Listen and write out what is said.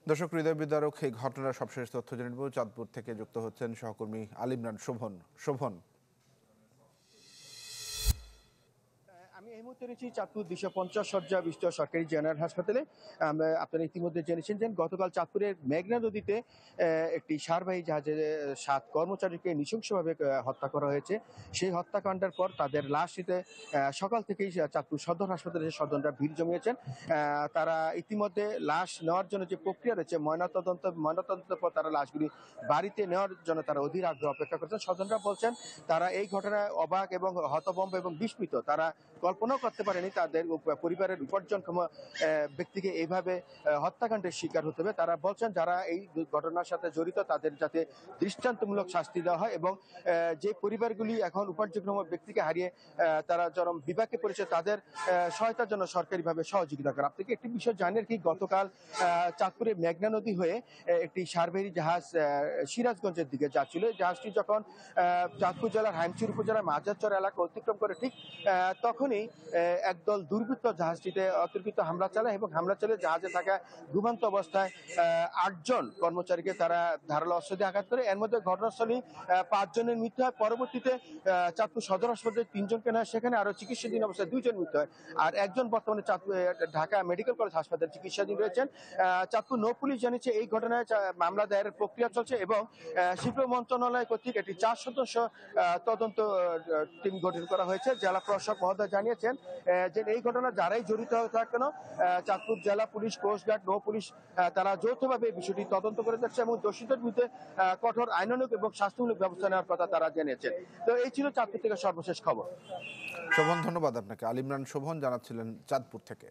দর্শক, হৃদয় বিদারক এই ঘটনার সবশেষ তথ্য জেনে নেব। চাঁদপুর থেকে যুক্ত হচ্ছেন সহকর্মী আলিমরান শোভন। আমি এই মুহূর্তে রয়েছি চাঁদপুর 250 শয্যা বিশিষ্ট সরকারি জেনারেল হাসপাতালে। আপনারা ইতিমধ্যে জেনেছেন যে গতকাল চাঁদপুরের মেঘনা নদীতে একটি সারবাহী জাহাজে 7 কর্মচারীকে নৃশংসভাবে হত্যা করা হয়েছে। সেই হত্যাকাণ্ডের পর তাদের লাশ নিতে সকাল থেকেই চাঁদপুর সদর হাসপাতালে স্বজনরা ভিড় জমিয়েছেন। তারা ইতিমধ্যে লাশ নেওয়ার জন্য যে প্রক্রিয়া রয়েছে ময়নাতদন্তের পর তারা লাশগুলি বাড়িতে নেওয়ার জন্য তারা অধীর আগ্রহ অপেক্ষা করছেন। স্বজনরা বলছেন তারা এই ঘটনায় অবাক এবং হতভম্ব এবং বিস্মিত। তারা কল্পনাও করতে পারেনি তাদের পরিবারের উপার্জনক্ষম ব্যক্তিকে এইভাবে হত্যাকাণ্ডের শিকার হতে হবে। তারা বলছেন যারা এই ঘটনার সাথে জড়িত তাদের যাতে দৃষ্টান্তমূলক শাস্তি দেওয়া হয় এবং যে পরিবারগুলি এখন উপার্জনক্ষম ব্যক্তিকে হারিয়ে তারা চরম বিপাকে পড়েছে তাদের সহায়তার জন্য সরকারিভাবে সহযোগিতা করা। আপনাকে একটি বিষয় জানেন কি, গতকাল চাঁদপুরে মেঘনা নদী হয়ে একটি সারবাহী জাহাজ সিরাজগঞ্জের দিকে যাচ্ছিল। জাহাজটি যখন চাঁদপুর জেলার হাইমচুর উপজেলার মাঝারচর এলাকা অতিক্রম করে ঠিক তখনই একদল দুর্বৃত্ত জাহাজটিতে অতর্কিত হামলা চালায় এবং হামলা চালিয়ে জাহাজে থাকা ঘুমন্ত অবস্থায় 8 জন কর্মচারীকে তারা ধারালো অস্ত্র দিয়ে আঘাত করে। এর মধ্যে ঘটনাস্থলে 5 জনের মৃত্যু হয়। পরবর্তীতে চাঁদপুর সদর হাসপাতালে 3 জনকে নেয়, সেখানে আরো চিকিৎসাধীন অবস্থায় 2 জন মৃত্যু হয়। আর একজন বর্তমানে ঢাকা মেডিকেল কলেজ হাসপাতালে চিকিৎসাধীন রয়েছেন। চাঁদপুর নৌ পুলিশ জানিয়েছে এই ঘটনায় মামলা দায়েরের প্রক্রিয়া চলছে এবং শিল্প মন্ত্রণালয় কর্তৃক একটি 4 সদস্য তদন্ত টিম গঠন করা হয়েছে। জেলা প্রশাসক মহোদয় জানিয়েছেন যে এই ঘটনা যারাই জড়িত হয়ে থাকে কেন চাঁদপুর জেলা পুলিশ, কোস্টগার্ড, নৌ পুলিশ তারা যৌথভাবে এই বিষয়টি তদন্ত করে যাচ্ছে এবং দোষীদের বিরুদ্ধে কঠোর আইনানুগ এবং শাস্তিমূলক ব্যবস্থা নেওয়ার কথা তারা জানিয়েছেন। তো এই ছিল চাঁদপুর থেকে সর্বশেষ খবর। শোভন, ধন্যবাদ আপনাকে। আলিমরান শোভন জানাচ্ছিলেন চাঁদপুর থেকে।